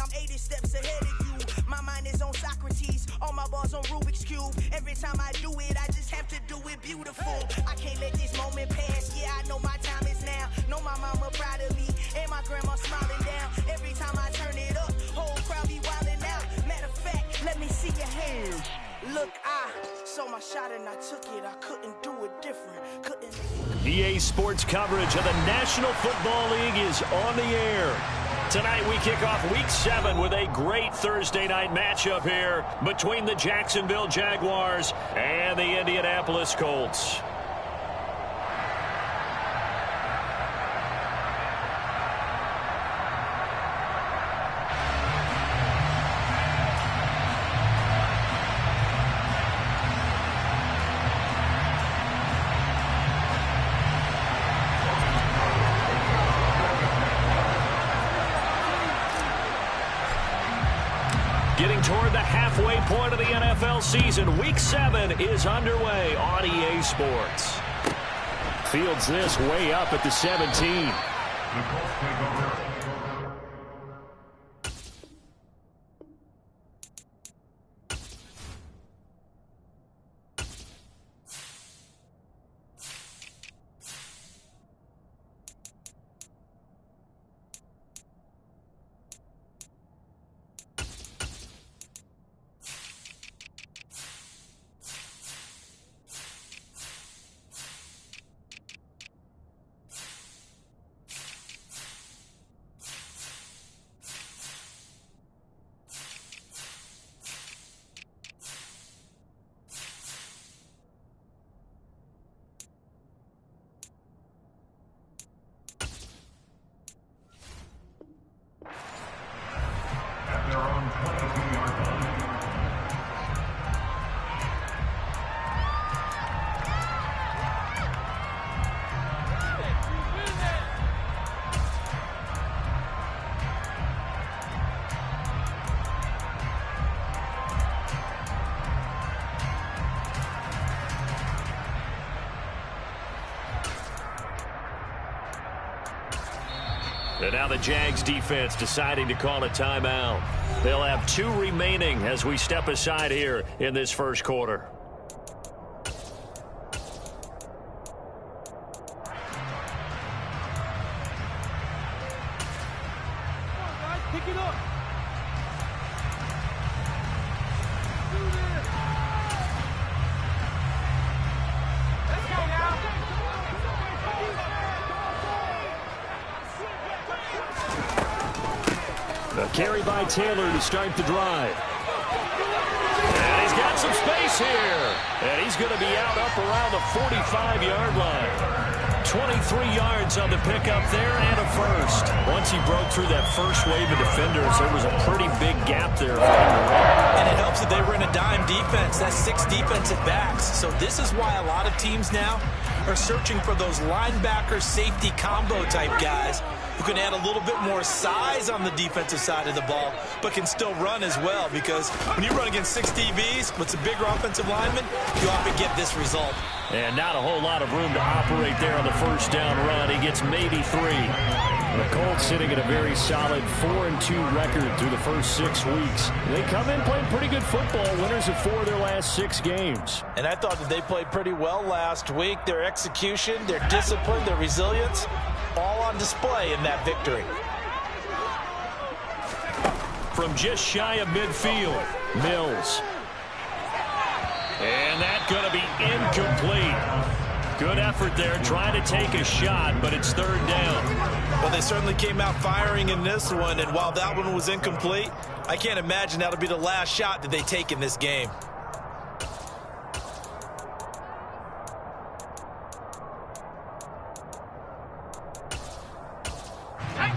I'm 80 steps ahead of you. My mind is on Socrates, all my balls on Rubik's Cube. Every time I do it, I just have to do it beautiful. I can't let this moment pass, yeah, I know my time is now. Know my mama proud of me, and my grandma smiling down. Every time I turn it up, whole crowd be wildin' out. Matter of fact, let me see your hands. Look, I saw my shot and I took it. I couldn't do it different. EA Sports coverage of the National Football League is on the air. Tonight we kick off Week 7 with a great Thursday night matchup here between the Jacksonville Jaguars and the Indianapolis Colts. Getting toward the halfway point of the NFL season, Week 7 is underway on EA Sports. Fields this way up at the 17. And now the Jags defense deciding to call a timeout. They'll have 2 remaining as we step aside here in this first quarter. Pick it up. A carry by Taylor to start the drive. And he's got some space here. And he's going to be out up around the 45-yard line. 23 yards on the pickup there and a first. Once he broke through that first wave of defenders, there was a pretty big gap there. And it helps that they were in a dime defense. That's 6 defensive backs. So this is why a lot of teams now are searching for those linebacker safety combo type guys who can add a little bit more size on the defensive side of the ball, but can still run as well, because when you run against 6 DBs with some bigger offensive linemen, you often get this result. And not a whole lot of room to operate there on the first down run. He gets maybe 3. The Colts sitting at a very solid 4-2 record through the first 6 weeks. They come in playing pretty good football, winners of 4 of their last 6 games. And I thought that they played pretty well last week. Their execution, their discipline, their resilience, all on display in that victory. From just shy of midfield, Mills. And that's going to be incomplete. Good effort there trying to take a shot, but it's 3rd down. Well, they certainly came out firing in this one, and while that one was incomplete, I can't imagine that'll be the last shot that they take in this game.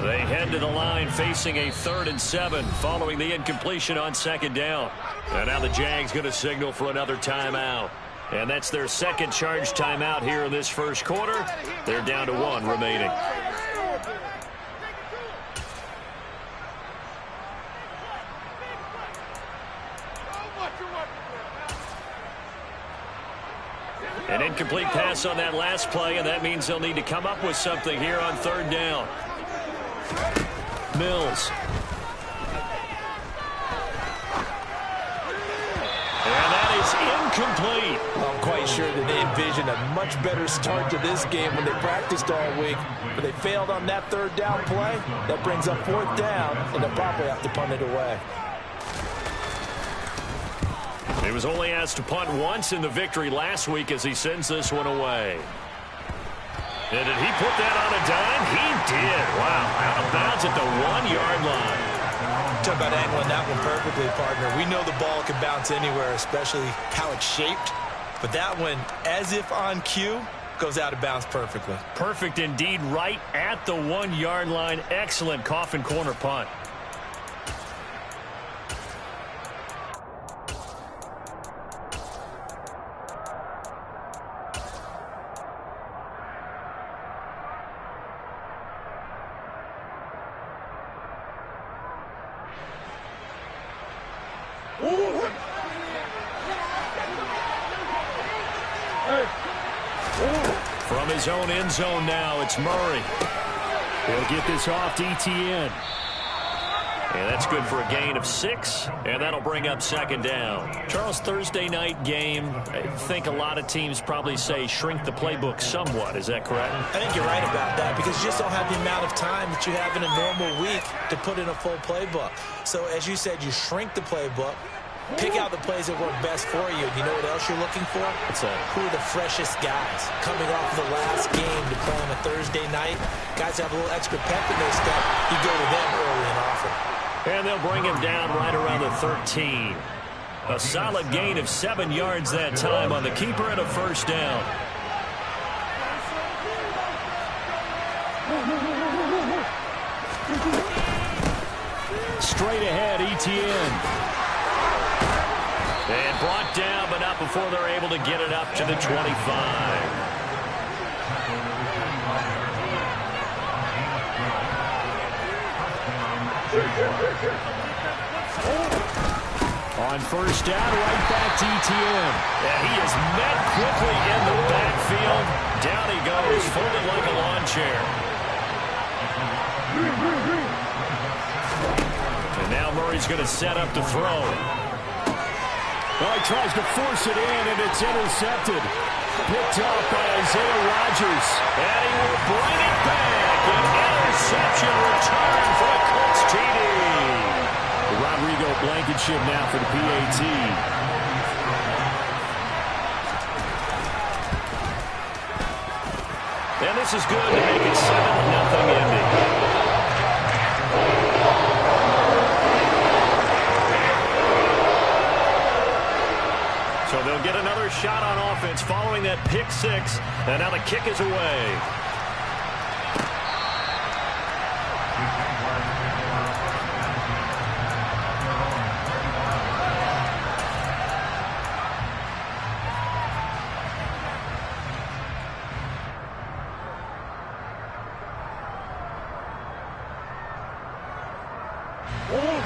They head to the line facing a 3rd and 7 following the incompletion on 2nd down. And now the Jags going to signal for another timeout. And that's their 2nd charge timeout here in this first quarter. They're down to 1 remaining. An incomplete pass on that last play, and that means they'll need to come up with something here on 3rd down. Mills. And that is incomplete. I'm quite sure that they envisioned a much better start to this game when they practiced all week. But they failed on that third down play. That brings up fourth down, and they'll probably have to punt it away. He was only asked to punt once in the victory last week as he sends this one away. And did he put that on a dime? He did. Wow, out of bounds at the 1-yard line. Talk about angling that one perfectly, partner. We know the ball can bounce anywhere, especially how it's shaped. But that one, as if on cue, goes out of bounds perfectly. Perfect indeed, right at the 1-yard line. Excellent coffin corner punt. From his own end zone now, it's Murray. He'll get this off to Etienne. And that's good for a gain of 6, and that'll bring up second down. Charles, Thursday night game, I think a lot of teams probably say shrink the playbook somewhat. Is that correct? I think you're right about that because you just don't have the amount of time that you have in a normal week to put in a full playbook. So, as you said, you shrink the playbook. Pick out the plays that work best for you. You know what else you're looking for? What's that? Who are the freshest guys coming off of the last game to play on a Thursday night? Guys have a little extra pep in their step. You go to them early and often. And they'll bring him down right around the 13. A solid gain of 7 yards that time on the keeper and a first down. Straight ahead, Etienne. And brought down, but not before they're able to get it up to the 25. On first down, right back to Etienne. And he is met quickly in the backfield. Down he goes, folded like a lawn chair. And now Murray's going to set up to throw. Well, he tries to force it in, and it's intercepted. Picked off by Isaiah Rodgers. And he will bring it back. An interception return for a Colts TD. Rodrigo Blankenship now for the PAT. And this is good to make it 7-0 Indy. So they'll get another shot on offense following that pick 6. And now the kick is away.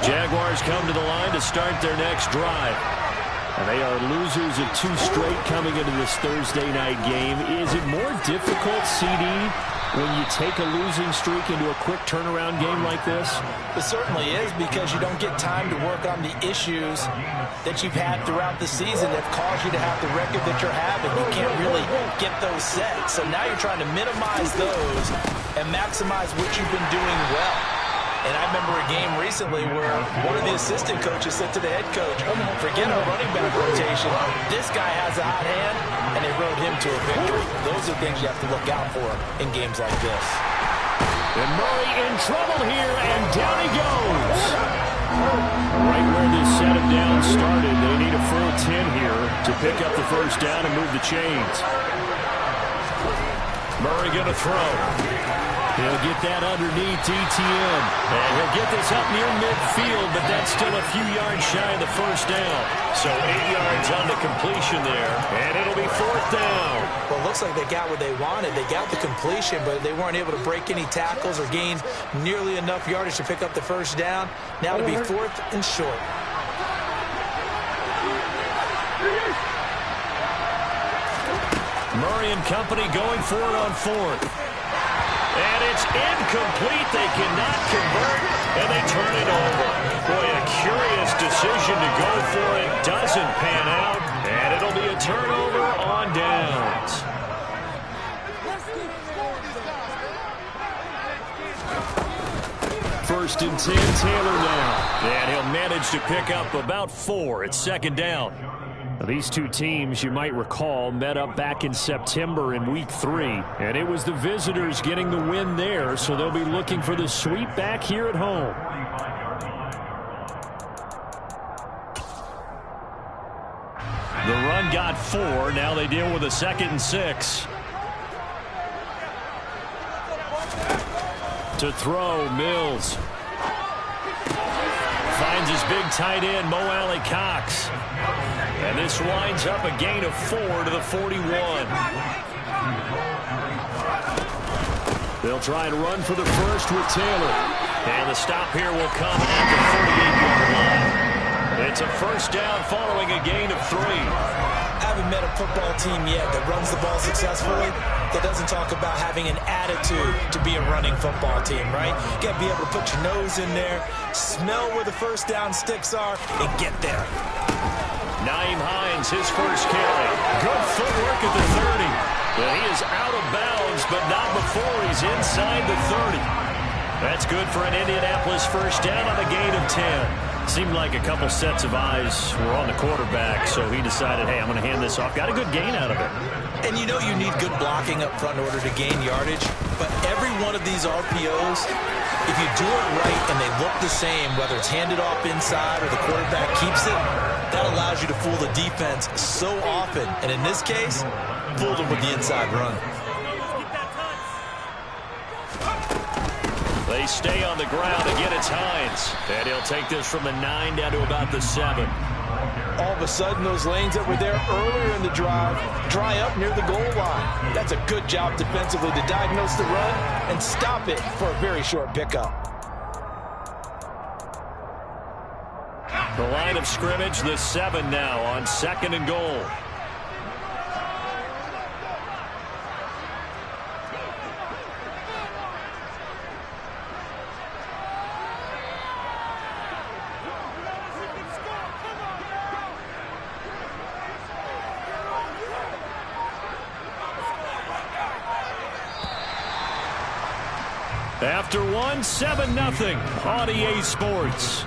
Jaguars come to the line to start their next drive. And they are losers of 2 straight coming into this Thursday night game. Is it more difficult, CD, when you take a losing streak into a quick turnaround game like this? It certainly is because you don't get time to work on the issues that you've had throughout the season that caused you to have the record that you're having. You can't really get those set. So now you're trying to minimize those and maximize what you've been doing well. And I remember a game recently where one of the assistant coaches said to the head coach, forget our running back rotation. This guy has a hot hand, and they rode him to a victory. Those are things you have to look out for in games like this. And Murray in trouble here, and down he goes. Right where this set of downs started, they need a full 10 here to pick up the first down and move the chains. Murray going to throw. He'll get that underneath Etienne. And he'll get this up near midfield, but that's still a few yards shy of the first down. So 8 yards on the completion there, and it'll be fourth down. Well, it looks like they got what they wanted. They got the completion, but they weren't able to break any tackles or gain nearly enough yardage to pick up the first down. Now it'll be fourth and short. Murray and company going for it on fourth. And it's incomplete. They cannot convert, and they turn it over. Boy, a curious decision to go for it. Doesn't pan out, and it'll be a turnover on downs. First and 10, Taylor now. And he'll manage to pick up about 4 at second down. Now, these two teams, you might recall, met up back in September in Week 3. And it was the visitors getting the win there, so they'll be looking for the sweep back here at home. The run got 4. Now they deal with a 2nd and 6. To throw, Mills. Finds his big tight end, Mo Alley-Cox. And this winds up a gain of 4 to the 41. They'll try and run for the first with Taylor. And the stop here will come at the 48-yard line. It's a first down following a gain of 3. I haven't met a football team yet that runs the ball successfully that doesn't talk about having an attitude to be a running football team, right? You got to be able to put your nose in there, smell where the first down sticks are, and get there. Nyheim Hines, his first carry. Good footwork at the 30. But he is out of bounds, but not before he's inside the 30. That's good for an Indianapolis first down on a gain of 10. Seemed like a couple sets of eyes were on the quarterback, so he decided, hey, I'm going to hand this off. Got a good gain out of it. And you know you need good blocking up front in order to gain yardage, but every one of these RPOs, if you do it right and they look the same, whether it's handed off inside or the quarterback keeps it, that allows you to fool the defense so often. And in this case, fooled them with the inside run. They stay on the ground. Again, it's Hines. And he'll take this from the 9 down to about the 7. All of a sudden, those lanes that were there earlier in the drive dry up near the goal line. That's a good job defensively to diagnose the run and stop it for a very short pickup. The line of scrimmage, the 7 now on 2nd and goal. After 1, 7-0 on EA Sports.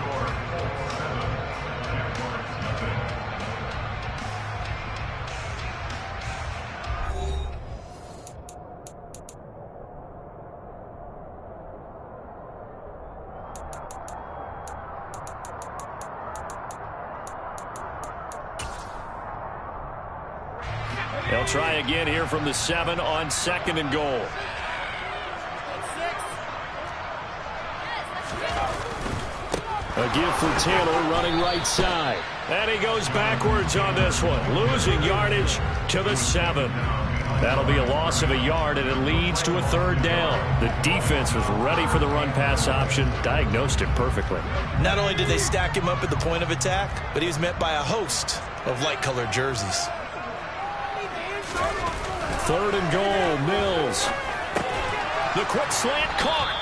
They'll try again here from the 7 on 2nd and goal. A give for Taylor running right side. And he goes backwards on this one. Losing yardage to the 7. That'll be a loss of a yard, and it leads to a 3rd down. The defense was ready for the run-pass option, diagnosed it perfectly. Not only did they stack him up at the point of attack, but he was met by a host of light-colored jerseys. 3rd and goal, Mills. The quick slant caught.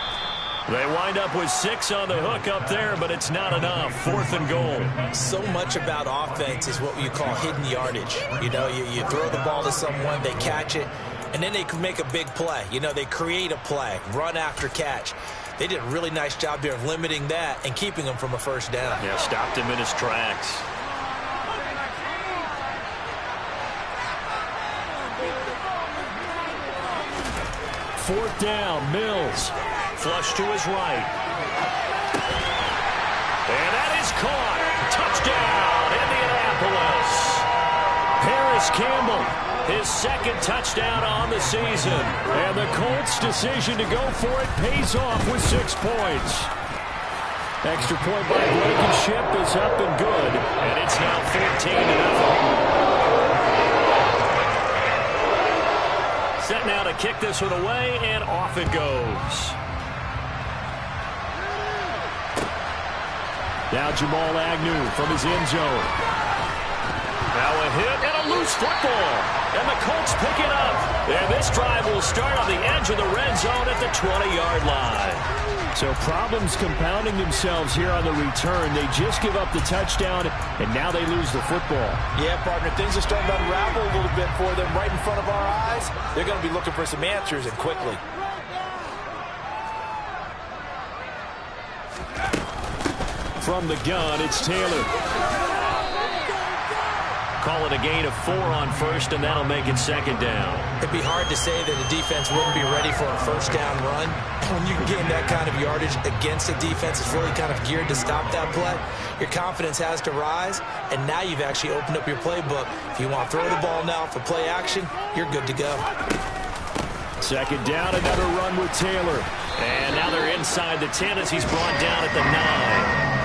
They wind up with 6 on the hook up there, but it's not enough. 4th and goal. So much about offense is what you call hidden yardage. You know, you throw the ball to someone, they catch it, and then they can make a big play. You know, they create a play, run after catch. They did a really nice job there of limiting that and keeping him from a first down. Yeah, stopped him in his tracks. Fourth down, Mills. Flush to his right. And that is caught. Touchdown, Indianapolis. Paris Campbell, his 2nd touchdown on the season. And the Colts' decision to go for it pays off with 6 points. Extra point by Blankenship is up and good. And it's now 14-0. Set now to kick this one away, and off it goes. Now Jamal Agnew from his end zone. Now a hit and a loose football. And the Colts pick it up. And this drive will start on the edge of the red zone at the 20-yard line. So problems compounding themselves here on the return. They just give up the touchdown, and now they lose the football. Yeah, partner, things are starting to unravel a little bit for them right in front of our eyes. They're going to be looking for some answers, and quickly. From the gun, it's Taylor. Call it a gain of 4 on first, and that'll make it second down. It'd be hard to say that a defense wouldn't be ready for a first down run. When you can gain that kind of yardage against a defense that's really kind of geared to stop that play, your confidence has to rise, and now you've actually opened up your playbook. If you want to throw the ball now for play action, you're good to go. Second down, another run with Taylor. And now they're inside the 10 as he's brought down at the 9.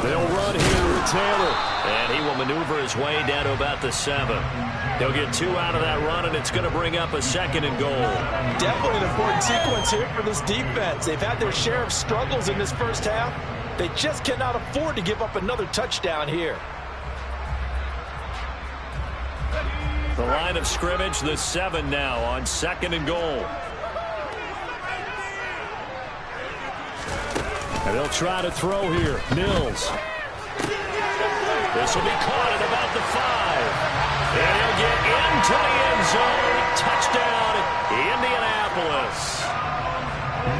They'll run here with Taylor. And he will maneuver his way down to about the 7. He'll get 2 out of that run, and it's going to bring up a second and goal. Definitely an important sequence here for this defense. They've had their share of struggles in this first half. They just cannot afford to give up another touchdown here. The line of scrimmage, the 7 now on second and goal. And they'll try to throw here. Mills. This will be caught at about the 5. And he'll get into the end zone. Touchdown, Indianapolis.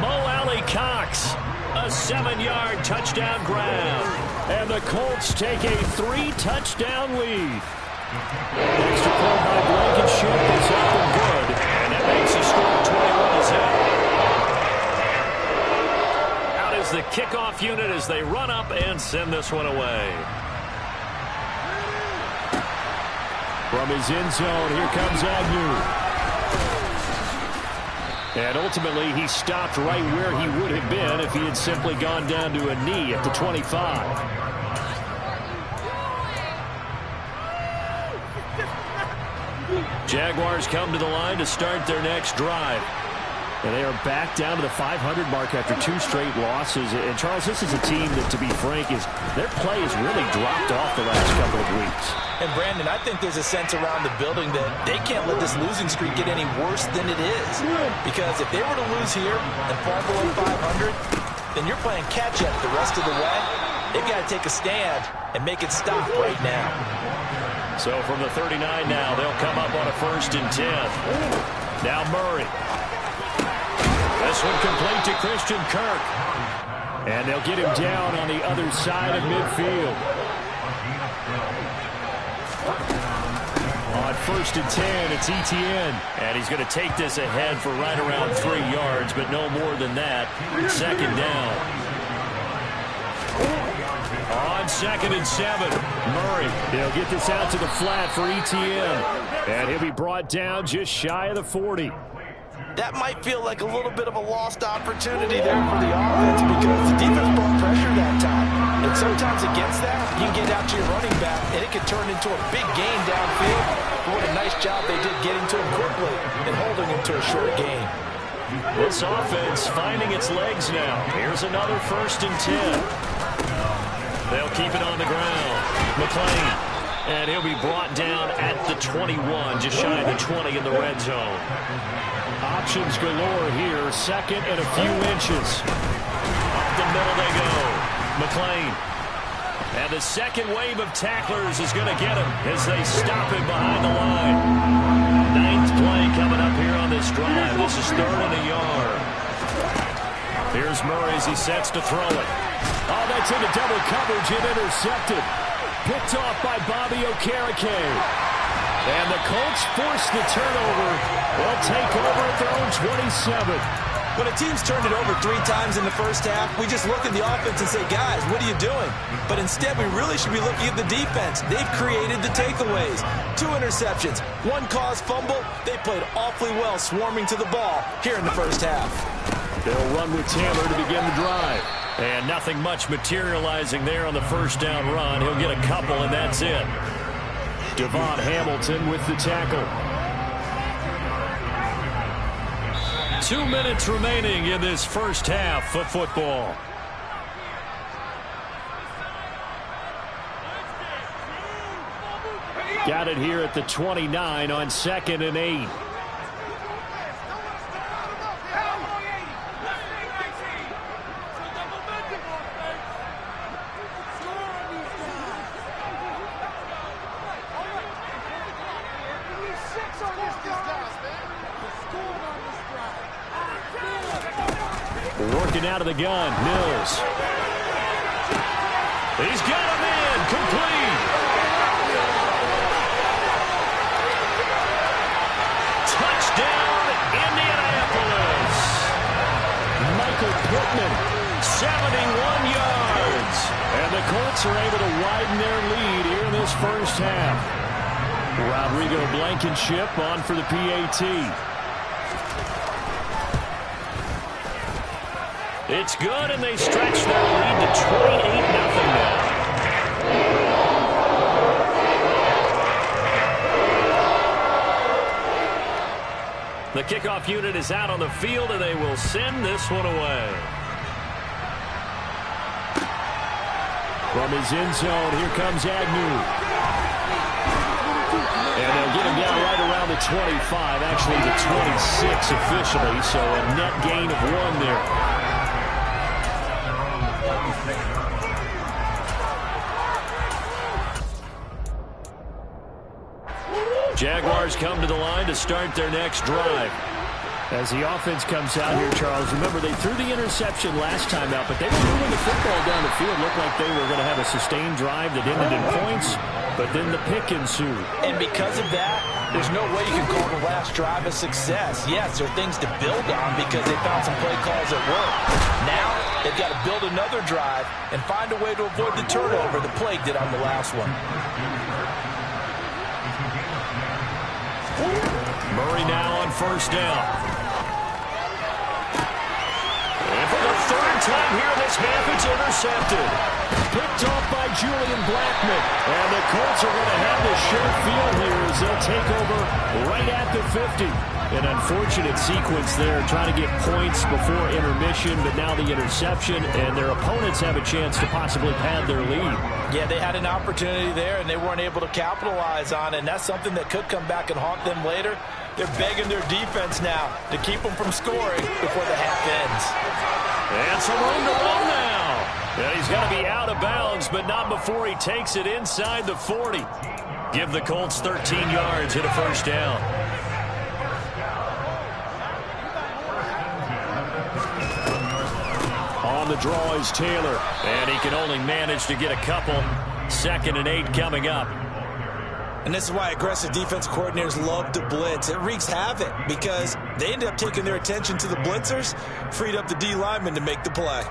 Mo Alley-Cox, a 7-yard touchdown grab. And the Colts take a 3-touchdown lead. Extra point by Blankenship is up and good. And that makes the score 21-7. Out is the kickoff unit as they run up and send this one away. From his end zone, here comes Agnew. And ultimately, he stopped right where he would have been if he had simply gone down to a knee at the 25. Jaguars come to the line to start their next drive. And they are back down to the 500 mark after 2 straight losses. And, Charles, this is a team that, to be frank, their play has really dropped off the last couple of weeks. And, Brandon, I think there's a sense around the building that they can't let this losing streak get any worse than it is. Because if they were to lose here and fall below 500, then you're playing catch-up the rest of the way. They've got to take a stand and make it stop right now. So from the 39 now, they'll come up on a 1st and 10. Now Murray. This one complete to Christian Kirk. And they'll get him down on the other side of midfield. On 1st and 10, it's Etienne. And he's going to take this ahead for right around 3 yards, but no more than that. Second down. On 2nd and 7, Murray. He'll get this out to the flat for Etienne. And he'll be brought down just shy of the 40. That might feel like a little bit of a lost opportunity there for the offense because the defense brought pressure that time. And sometimes against that, you can get out to your running back, and it can turn into a big gain downfield. What a nice job they did getting to him quickly and holding him to a short gain. This offense finding its legs now. Here's another 1st and 10. They'll keep it on the ground. McLean. And he'll be brought down at the 21, just shy of the 20 in the red zone. Options galore here. 2nd and a few inches. Up the middle they go. McLean. And the second wave of tacklers is going to get him as they stop him behind the line. 9th play coming up here on this drive. This is 3rd and a yard. Here's Murray as he sets to throw it. Oh, that's into double coverage and intercepted. Picked off by Bobby Okereke. And the Colts force the turnover. They'll take over at their own 27. When a team's turned it over 3 times in the first half, we just look at the offense and say, guys, what are you doing? But instead, we really should be looking at the defense. They've created the takeaways. 2 interceptions, 1 caused fumble. They played awfully well swarming to the ball here in the first half. They'll run with Taylor to begin the drive. And nothing much materializing there on the first down run. He'll get a couple, and that's it. Devon Hamilton with the tackle. 2 minutes remaining in this first half of football. Got it here at the 29 on 2nd and 8. Working out of the gun, Mills. He's got him in, complete. Touchdown, Indianapolis. Michael Pittman, 71 yards. And the Colts are able to widen their lead here in this first half. Rodrigo Blankenship on for the PAT. It's good, and they stretch their lead to 28-0 now. The kickoff unit is out on the field, and they will send this one away. From his end zone, here comes Agnew. And they'll get him down right around the 25, actually the 26 officially, so a net gain of 1 there. Jaguars come to the line to start their next drive. As the offense comes out here, Charles, remember they threw the interception last time out, but they were moving the football down the field. Looked like they were going to have a sustained drive that ended in points, but then the pick ensued. And because of that, there's no way you can call the last drive a success. Yes, there are things to build on because they found some play calls that work. Now, they've got to build another drive and find a way to avoid the turnover the Plague did on the last one. Murray now on first down. And for the third time here in this half, it's intercepted. Picked off by Julian Blackmon. And the Colts are going to have the short field here as they'll take over right at the 50. An unfortunate sequence there, trying to get points before intermission, but now the interception, and their opponents have a chance to possibly pad their lead. Yeah, they had an opportunity there, and they weren't able to capitalize on it, and that's something that could come back and haunt them later. They're begging their defense now to keep them from scoring before the half ends. And some room to run now. And he's going to be out of bounds, but not before he takes it inside the 40. Give the Colts 13 yards, hit a first down. On the draw is Taylor. And he can only manage to get a couple. 2nd and 8 coming up. And this is why aggressive defense coordinators love to blitz. It wreaks havoc because they end up taking their attention to the blitzers, freed up the D lineman to make the play.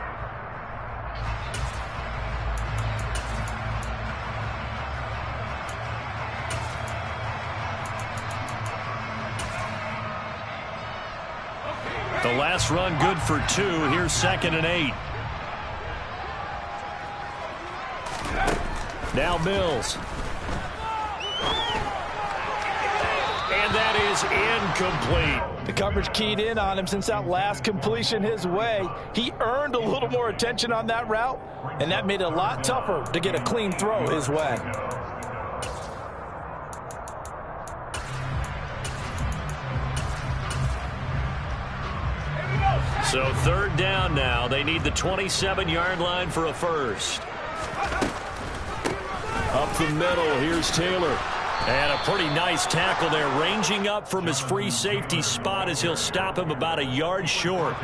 The last run good for 2. Here's 2nd and 8. Now Mills. And that is incomplete. The coverage keyed in on him since that last completion his way. He earned a little more attention on that route, and that made it a lot tougher to get a clean throw his way. So 3rd down now. They need the 27-yard line for a first. Up the middle, here's Taylor. And a pretty nice tackle there, ranging up from his free safety spot as he'll stop him about a yard short.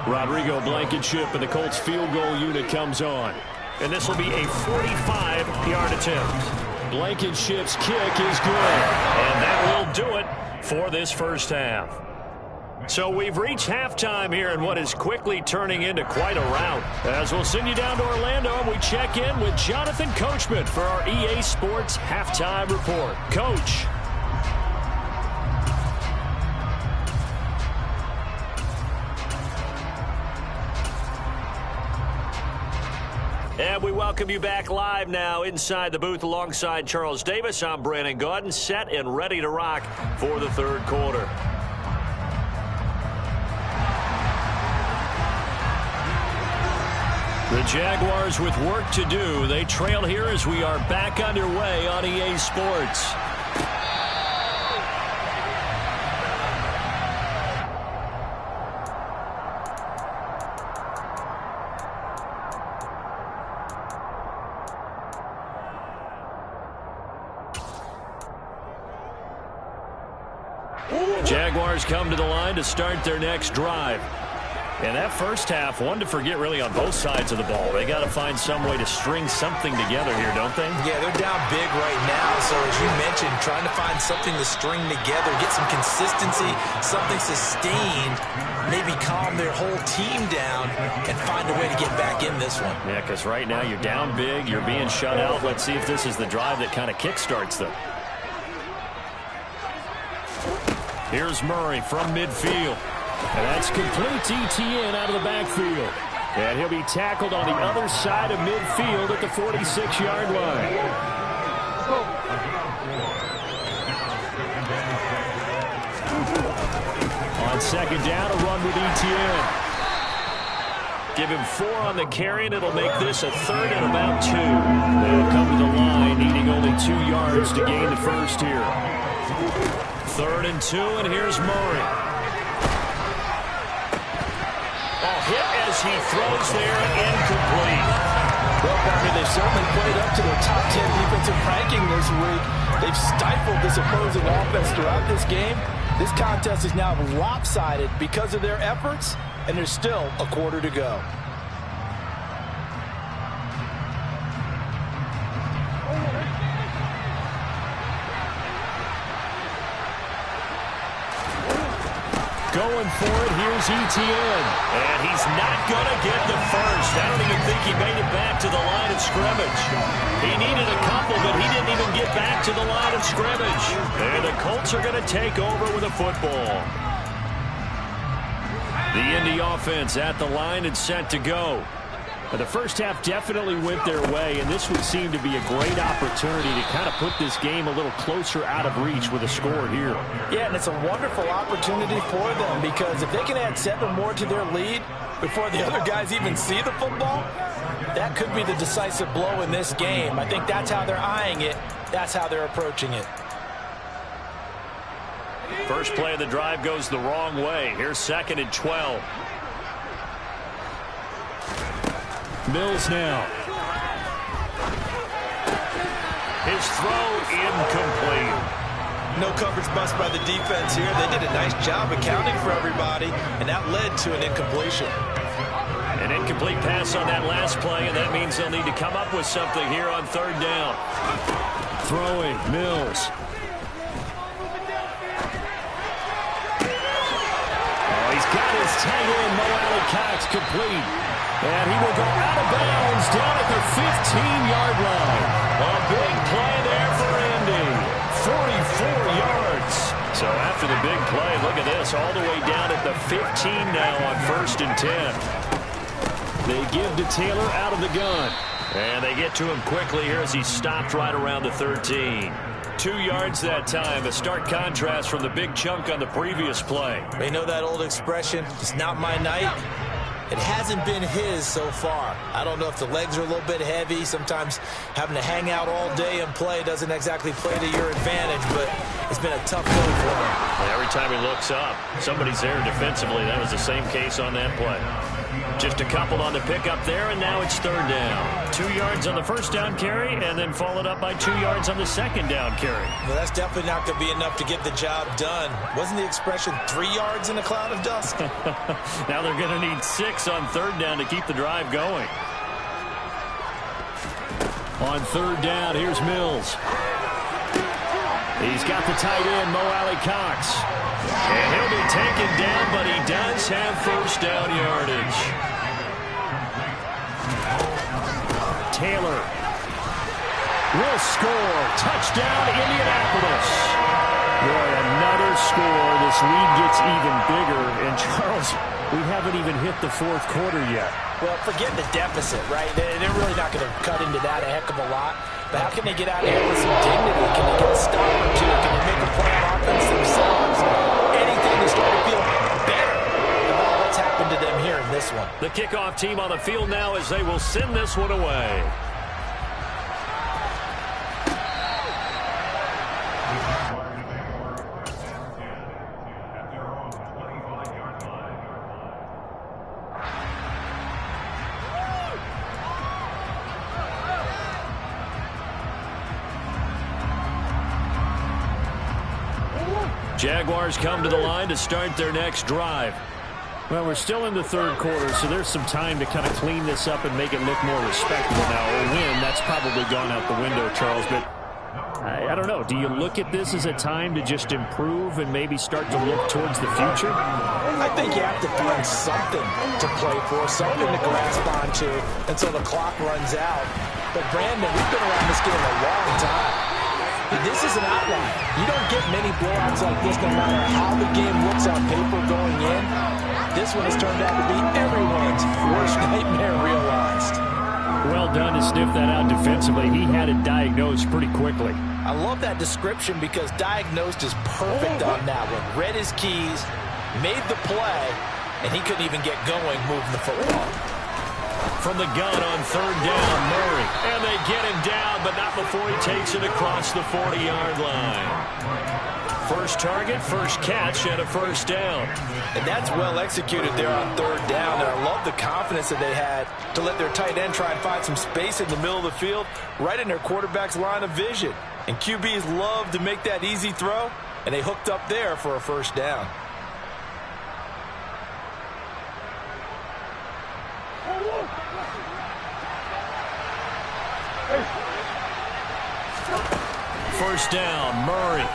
Rodrigo Blankenship and the Colts field goal unit comes on. And this will be a 45-yard attempt. Blankenship's kick is good. And that will do it for this first half. So we've reached halftime here in what is quickly turning into quite a rout. As we'll send you down to Orlando, and we check in with Jonathan Coachman for our EA Sports Halftime Report. Coach. And we welcome you back live now inside the booth alongside Charles Davis. I'm Brandon Gaudin, set and ready to rock for the third quarter. The Jaguars with work to do. They trail here as we are back underway on EA Sports. Jaguars come to the line to start their next drive. And that first half, one to forget really on both sides of the ball. They got to find some way to string something together here, don't they? Yeah, they're down big right now. So as you mentioned, trying to find something to string together, get some consistency, something sustained, maybe calm their whole team down and find a way to get back in this one. Yeah, because right now you're down big, you're being shut out. Let's see if this is the drive that kind of kickstarts them. Here's Murray from midfield. And that's complete to Etienne out of the backfield. And he'll be tackled on the other side of midfield at the 46-yard line. On second down, a run with Etienne. Give him 4 on the carry, and it'll make this a third and about 2. They'll come to the line, needing only 2 yards to gain the first here. 3rd and 2, and here's Murray. Hit as he throws there, incomplete. Well, Barney, they've certainly played up to their top 10 defensive ranking this week. They've stifled this opposing offense throughout this game. This contest is now lopsided because of their efforts, and there's still a quarter to go. Going for it, here's Etienne. And he's not going to get the first. I don't even think he made it back to the line of scrimmage. He needed a couple, but he didn't even get back to the line of scrimmage. And the Colts are going to take over with a football. The Indy offense at the line and set to go. The first half definitely went their way, and this would seem to be a great opportunity to kind of put this game a little closer out of reach with a score here. Yeah, and it's a wonderful opportunity for them because if they can add 7 more to their lead before the other guys even see the football, that could be the decisive blow in this game. I think that's how they're eyeing it. That's how they're approaching it. First play of the drive goes the wrong way. Here's 2nd and 12. Mills now. His throw incomplete. No coverage bust by the defense here. They did a nice job accounting for everybody, and that led to an incompletion. An incomplete pass on that last play, and that means they'll need to come up with something here on 3rd down. Throwing, Mills. Oh, he's got his tight end, Mo Alley-Cox, complete. And he will go out of bounds down at the 15-yard line. A big play there for Indy. 44 yards. So after the big play, look at this, all the way down at the 15 now on 1st and 10. They give to Taylor out of the gun. And they get to him quickly here as he stopped right around the 13. 2 yards that time, a stark contrast from the big chunk on the previous play. They know that old expression, it's not my night. It hasn't been his so far. I don't know if the legs are a little bit heavy. Sometimes having to hang out all day and play doesn't exactly play to your advantage, but it's been a tough go for him. Every time he looks up, somebody's there defensively. That was the same case on that play. Just a couple on the pickup there, and now it's 3rd down. 2 yards on the first down carry, and then followed up by 2 yards on the second down carry. Well, that's definitely not going to be enough to get the job done. Wasn't the expression 3 yards in a cloud of dust? Now they're going to need 6 on 3rd down to keep the drive going. On 3rd down, here's Mills. He's got the tight end, Mo Alley-Cox. And he'll be taken down, but he does have first down yardage. Taylor will score. Touchdown, Indianapolis. Boy, another score. This lead gets even bigger. And Charles, we haven't even hit the 4th quarter yet. Well, forget the deficit, right? They're really not going to cut into that a heck of a lot. But how can they get out of here with some dignity? Can they get a stop or two? Can they make a play on offense themselves? Anything to start to feel better about what's happened to them here in this this one. The kickoff team on the field now as they will send this one away. Jaguars come to the line to start their next drive. Well, we're still in the third quarter, so there's some time to kind of clean this up and make it look more respectable now. A win, that's probably gone out the window, Charles, but I don't know. Do you look at this as a time to just improve and maybe start to look towards the future? I think you have to find something to play for, something to grasp onto until the clock runs out. But, Brandon, we've been around this game a long time. This is an outlier. You don't get many blowouts like this no matter how the game looks on paper going in. This one has turned out to be everyone's worst nightmare realized. Well done to sniff that out defensively. He had it diagnosed pretty quickly. I love that description because diagnosed is perfect on that one. Read his keys, made the play, and he couldn't even get going moving the football. From the gun on third down, Murray. And they get him down, but not before he takes it across the 40-yard line. First target, first catch, and a first down. And that's well executed there on third down. And I love the confidence that they had to let their tight end try and find some space in the middle of the field, right in their quarterback's line of vision. And QBs love to make that easy throw, and they hooked up there for a first down. First down, Murray.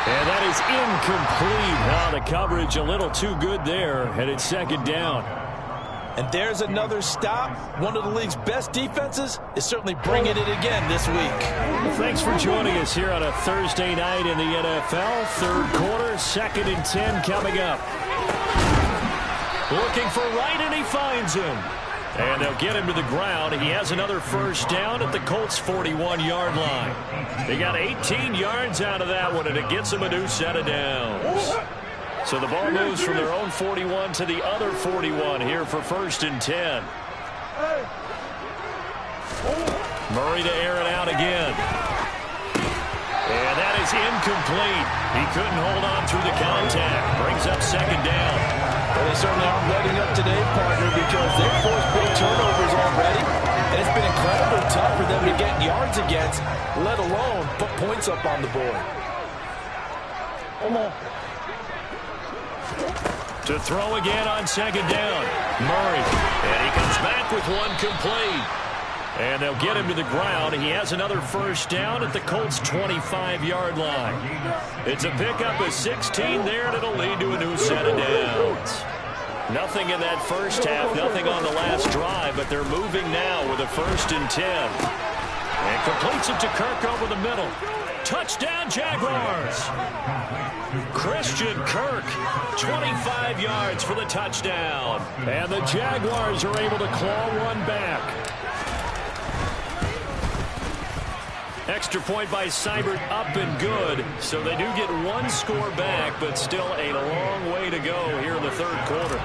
And that is incomplete. The coverage a little too good there, and it's second down. And there's another stop. One of the league's best defenses is certainly bringing it again this week. Well, thanks for joining us here on a Thursday night in the NFL. Third quarter, 2nd and 10 coming up. Looking for Wright, and he finds him. And they'll get him to the ground. He has another first down at the Colts' 41-yard line. They got 18 yards out of that one, and it gets them a new set of downs. So the ball moves from their own 41 to the other 41 here for 1st and 10. Murray to air it out again. And that is incomplete. He couldn't hold on through the contact. Brings up second down. Well, they certainly aren't letting up today, partner, because they've forced big turnovers already. And it's been incredibly tough for them to get yards against, let alone put points up on the board. To throw again on second down. Murray. And he comes back with one complete. And they'll get him to the ground. He has another first down at the Colts' 25-yard line. It's a pickup of 16 there, and it'll lead to a new set of downs. Nothing in that first half, nothing on the last drive, but they're moving now with a 1st and 10. And completes it to Kirk over the middle. Touchdown, Jaguars! Christian Kirk, 25 yards for the touchdown. And the Jaguars are able to claw one back. Extra point by Seibert, up and good. So they do get one score back, but still a long way to go here in the third quarter.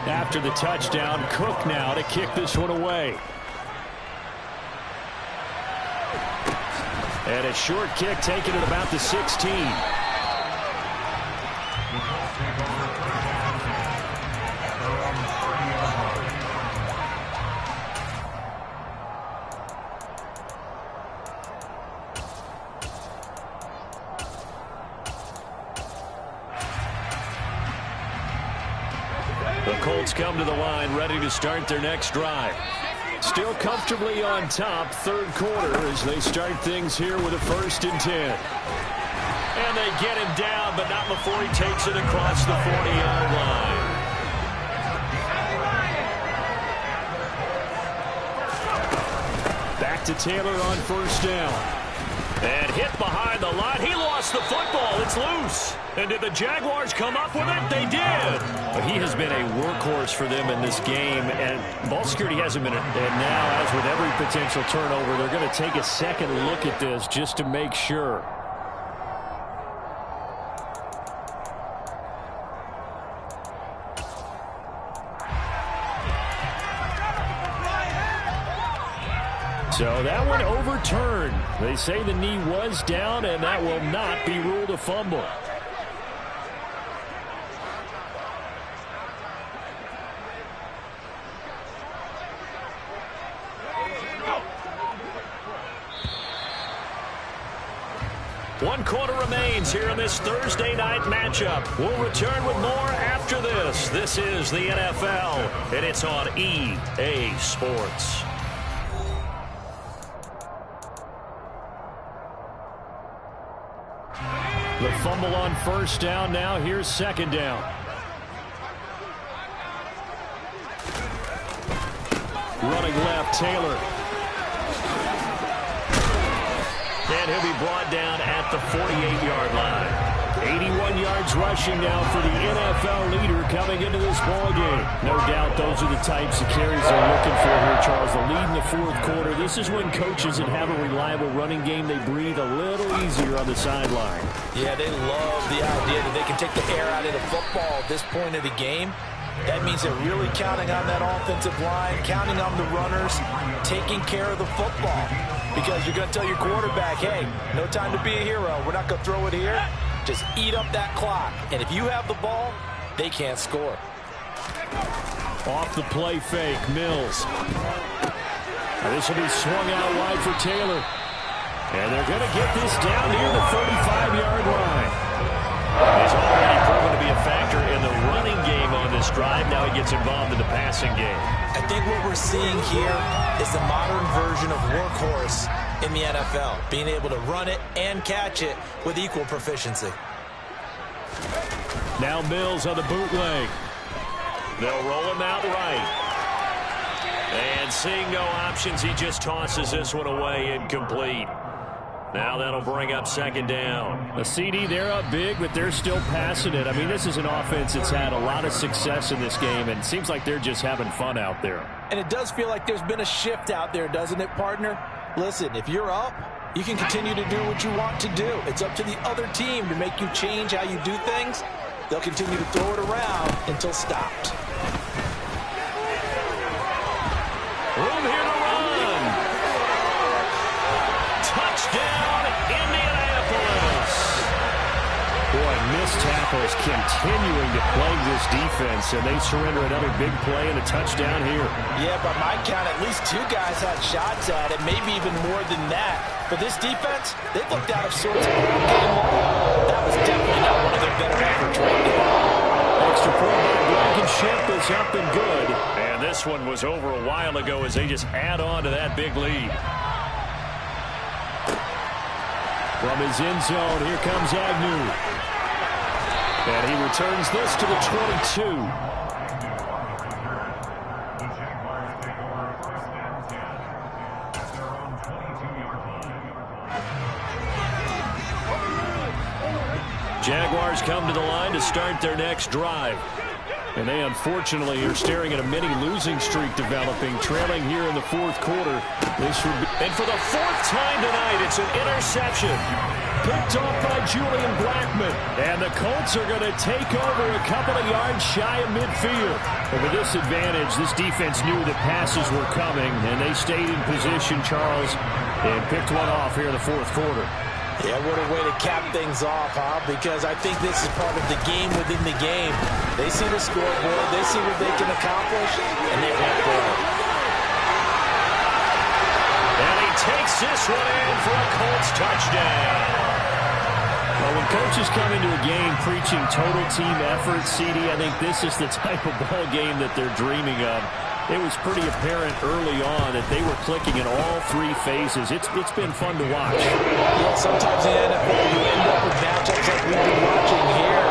After the touchdown, Cook now to kick this one away. And a short kick taken at about the 16. The Colts come to the line, ready to start their next drive. Still comfortably on top, third quarter, as they start things here with a 1st and 10. And they get him down, but not before he takes it across the 40-yard line. Back to Taylor on first down. And hit behind the line. He lost the football. It's loose. And did the Jaguars come up with it? They did. He has been a workhorse for them in this game, and ball security hasn't been. And now, as with every potential turnover, they're going to take a second look at this just to make sure. So that one overturned. They say the knee was down, and that will not be ruled a fumble. One quarter remains here in this Thursday night matchup. We'll return with more after this. This is the NFL, and it's on EA Sports. The fumble on first down now. Here's second down. Running left, Taylor. And he'll be brought down at the 48-yard line. 81 yards rushing now for the NFL leader coming into this ballgame. No doubt those are the types of carries they're looking for here, Charles. The lead in the fourth quarter. This is when coaches that have a reliable running game, they breathe a little easier on the sideline. Yeah, they love the idea that they can take the air out of the football at this point of the game. That means they're really counting on that offensive line, counting on the runners, taking care of the football. Because you're going to tell your quarterback, hey, no time to be a hero. We're not going to throw it here. Just eat up that clock. And if you have the ball, they can't score. Off the play fake, Mills. And this will be swung out wide for Taylor. And they're going to get this down near the 35-yard line. He's already proven to be a factor in the running game on this drive. Now he gets involved in the passing game. I think what we're seeing here is the modern version of workhorse in the NFL, being able to run it and catch it with equal proficiency. Now Mills on the bootleg. They'll roll him out right. And seeing no options, he just tosses this one away, incomplete. Now that'll bring up second down. A CD, they're up big, but they're still passing it. I mean, this is an offense that's had a lot of success in this game, and it seems like they're just having fun out there. And it does feel like there's been a shift out there, doesn't it, partner? Listen, if you're up, you can continue to do what you want to do. It's up to the other team to make you change how you do things. They'll continue to throw it around until stopped. Room here to run. Touchdown, Indianapolis. Boy, missed tackles continuing to plague this defense, and they surrender another big play and a touchdown here. Yeah, by my count, at least two guys had shots at it, maybe even more than that. For this defense, they looked out of sorts all game long. That was definitely not one of their better efforts right there. Extra point by Blankenship is up and good. And this one was over a while ago as they just add on to that big lead. From his end zone, here comes Agnew. And he returns this to the 22. Jaguars come to the line to start their next drive. And they unfortunately are staring at a mini losing streak developing, trailing here in the fourth quarter. This would be, and for the fourth time tonight, it's an interception. Picked off by Julian Blackmon. And the Colts are going to take over a couple of yards shy of midfield. And with this advantage, this defense knew that passes were coming, and they stayed in position, Charles, and picked one off here in the fourth quarter. Yeah, what a way to cap things off, huh? Because I think this is part of the game within the game. They see the scoreboard, they see what they can accomplish, and they went for it. And he takes this one in for a Colts touchdown. Well, when coaches come into a game preaching total team effort, CD, I think this is the type of ball game that they're dreaming of. It was pretty apparent early on that they were clicking in all three phases. It's been fun to watch. Yeah, sometimes in the NFL you end up with matchups like we've been watching here.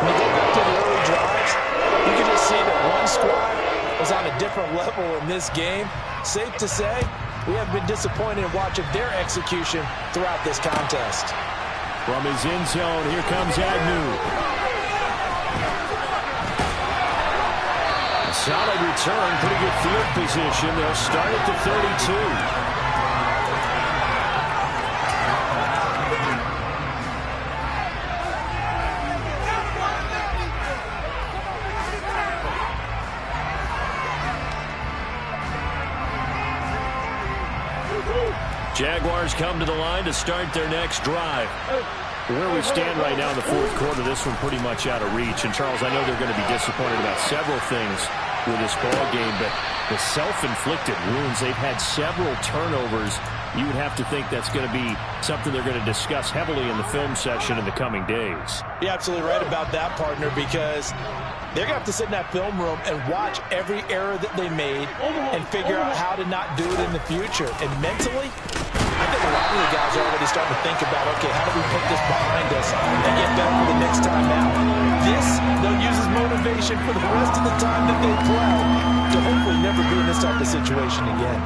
When you go back to the early drives, you can just see that one squad was on a different level in this game. Safe to say, we have been disappointed in watching their execution throughout this contest. From his end zone, here comes Agnew. Solid return, pretty good field position. They'll start at the 32. Jaguars come to the line to start their next drive. Where we stand right now in the fourth quarter, this one pretty much out of reach. And, Charles, I know they're going to be disappointed about several things with this ball game, but the self-inflicted wounds, they've had several turnovers. You would have to think that's going to be something they're going to discuss heavily in the film session in the coming days. You're absolutely right about that, partner, because they're going to have to sit in that film room and watch every error that they made and figure out how to not do it in the future. And mentally, I think a lot of the guys are already starting to think about, okay, how do we put this behind us and get better for the next time out? This, they'll use as motivation for the rest of the time that they play to hopefully never be in this type of situation again.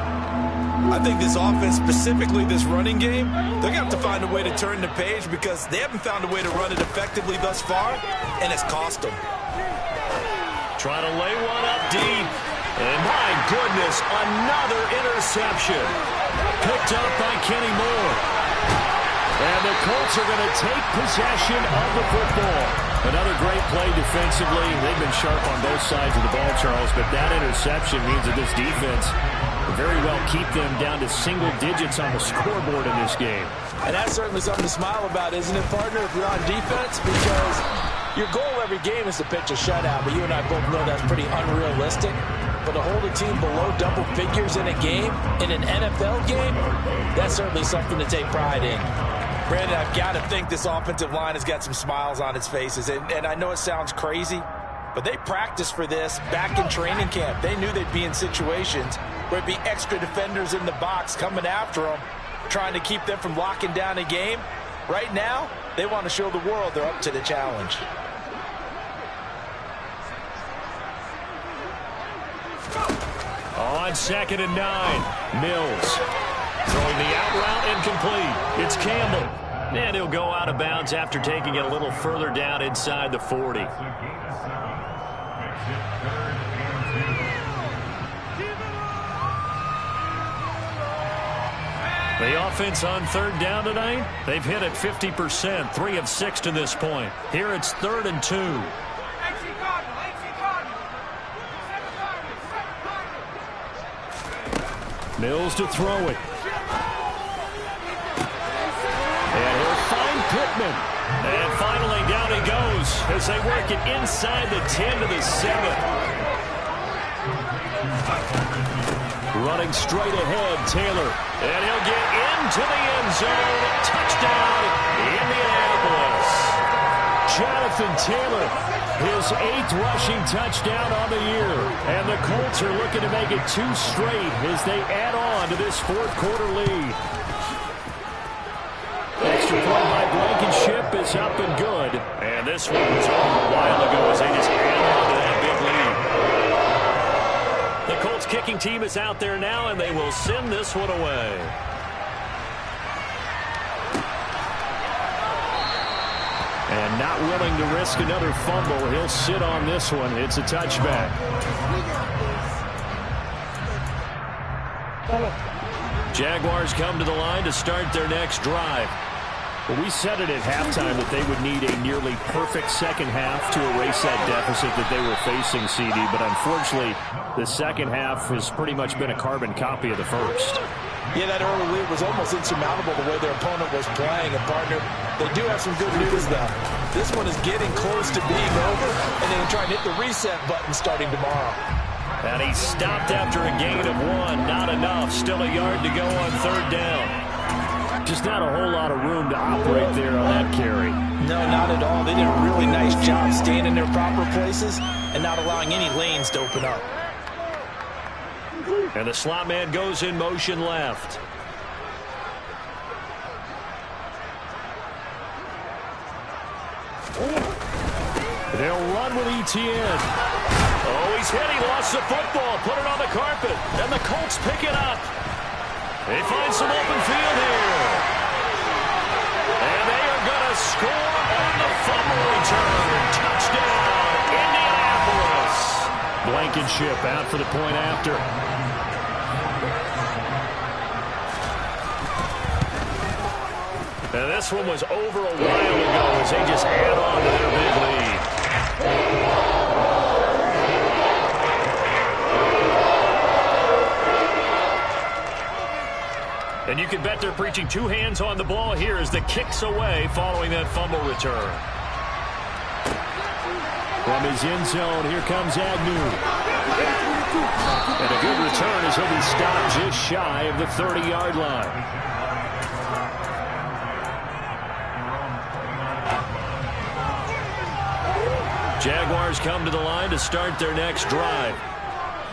I think this offense, specifically this running game, they're going to have to find a way to turn the page because they haven't found a way to run it effectively thus far, and it's cost them. Trying to lay one up deep. And my goodness, another interception. Picked up by Kenny Moore. And the Colts are going to take possession of the football. Another great play defensively. They've been sharp on both sides of the ball, Charles, but that interception means that this defense will very well keep them down to single digits on the scoreboard in this game. And that's certainly something to smile about, isn't it, partner, if you're on defense? Because your goal every game is to pitch a shutout, but you and I both know that's pretty unrealistic. But to hold a team below double figures in a game, in an NFL game, that's certainly something to take pride in. Brandon, I've got to think this offensive line has got some smiles on its faces. And I know it sounds crazy, but they practiced for this back in training camp. They knew they'd be in situations where it'd be extra defenders in the box coming after them, trying to keep them from locking down a game. Right now, they want to show the world they're up to the challenge. On 2nd and 9, Mills throwing the out route incomplete. It's Campbell. And he'll go out of bounds after taking it a little further down inside the 40. The offense on 3rd down tonight, they've hit it 50%, 3 of 6 to this point. Here it's 3rd and 2. Mills to throw it. And he'll find Pittman. And finally down he goes as they work it inside the 10 to the 7. Running straight ahead, Taylor. And he'll get into the end zone. Touchdown, Indianapolis. Jonathan Taylor, his 8th rushing touchdown on the year. And the Colts are looking to make it 2 straight as they add on to this 4th quarter lead. Extra point by Blankenship is up and good. And this one was over a while ago as they just add on to that big lead. The Colts kicking team is out there now, and they will send this one away. And not willing to risk another fumble, he'll sit on this one. It's a touchback. Jaguars come to the line to start their next drive. Well, we said it at halftime that they would need a nearly perfect second half to erase that deficit that they were facing, CD. But unfortunately, the second half has pretty much been a carbon copy of the first. Yeah, that early lead was almost insurmountable the way their opponent was playing. And, partner, they do have some good news, though. This one is getting close to being over, and they can try and hit the reset button starting tomorrow. And he stopped after a gain of 1. Not enough. Still a yard to go on 3rd down. Just not a whole lot of room to operate there on that carry. No, not at all. They did a really nice job staying in their proper places and not allowing any lanes to open up. And the slot man goes in motion left. They'll run with Etienne. Oh, he's hit. He lost the football. Put it on the carpet. And the Colts pick it up. They find some open field here. And they are going to score on the fumble return. Touchdown, Indianapolis. Blankenship out for the point after. And this one was over a while ago as they just add on to their big lead. And you can bet they're preaching two hands on the ball here as the kick's away following that fumble return. From his end zone, here comes Agnew. And a good return as he'll be stopped just shy of the 30-yard line. Jaguars come to the line to start their next drive.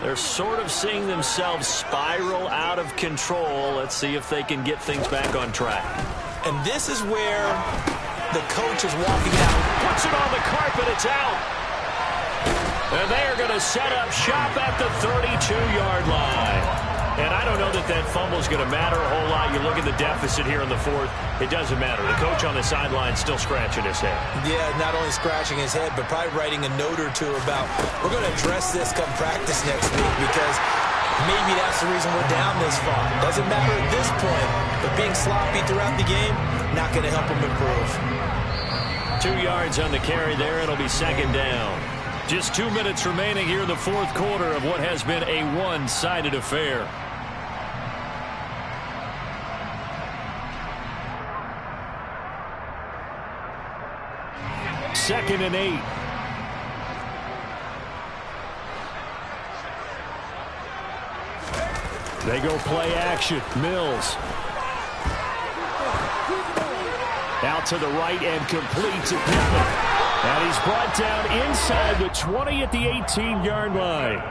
They're sort of seeing themselves spiral out of control. Let's see if they can get things back on track. And this is where the coach is walking out. Puts it on the carpet. It's out. And they are going to set up shop at the 32-yard line. And I don't know that that fumble is going to matter a whole lot. You look at the deficit here in the fourth. It doesn't matter. The coach on the sideline still scratching his head. Yeah, not only scratching his head, but probably writing a note or two about, we're going to address this come practice next week because maybe that's the reason we're down this far. Doesn't matter at this point, but being sloppy throughout the game, not going to help him improve. 2 yards on the carry there. It'll be second down. Just 2 minutes remaining here in the fourth quarter of what has been a one-sided affair. Second and 8. They go play action. Mills. Out to the right and complete to Pittman. And he's brought down inside the 20 at the 18-yard line.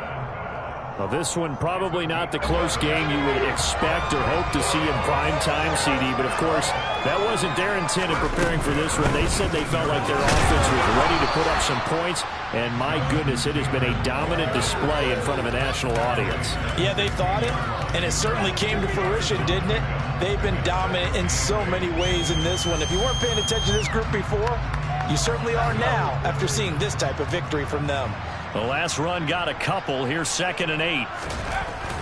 Well, this one probably not the close game you would expect or hope to see in prime time, CD. But, of course, that wasn't their intent in preparing for this one. They said they felt like their offense was ready to put up some points. And, my goodness, it has been a dominant display in front of a national audience. Yeah, they thought it, and it certainly came to fruition, didn't it? They've been dominant in so many ways in this one. If you weren't paying attention to this group before, you certainly are now after seeing this type of victory from them. The last run got a couple. Here's second and 8.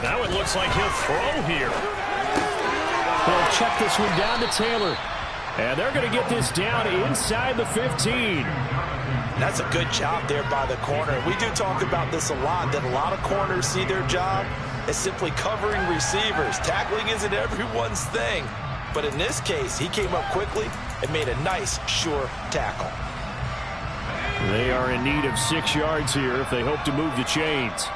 Now it looks like he'll throw here. They'll check this one down to Taylor. And they're going to get this down inside the 15. That's a good job there by the corner. We do talk about this a lot, that a lot of corners see their job as simply covering receivers. Tackling isn't everyone's thing. But in this case, he came up quickly and made a nice, sure tackle. They are in need of 6 yards here if they hope to move the chains.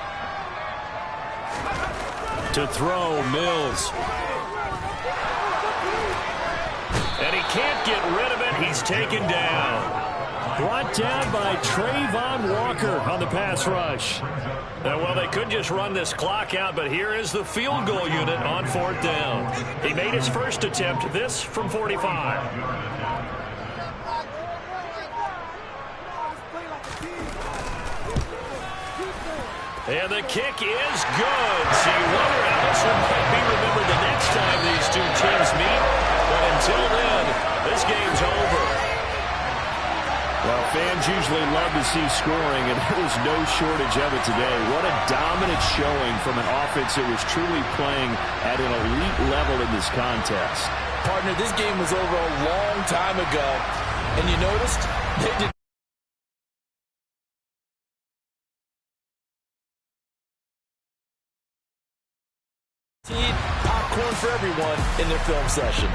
To throw, Mills. And he can't get rid of it. He's taken down. Brought down by Trayvon Walker on the pass rush. Well, they could just run this clock out, but here is the field goal unit on fourth down. He made his first attempt, this from 45. And the kick is good. So you wonder how this one might be remembered the next time these two teams meet. But until then, this game's over. Well, fans usually love to see scoring, and there was no shortage of it today. What a dominant showing from an offense that was truly playing at an elite level in this contest. Partner, this game was over a long time ago. And you noticed they did. Popcorn for everyone in their film session.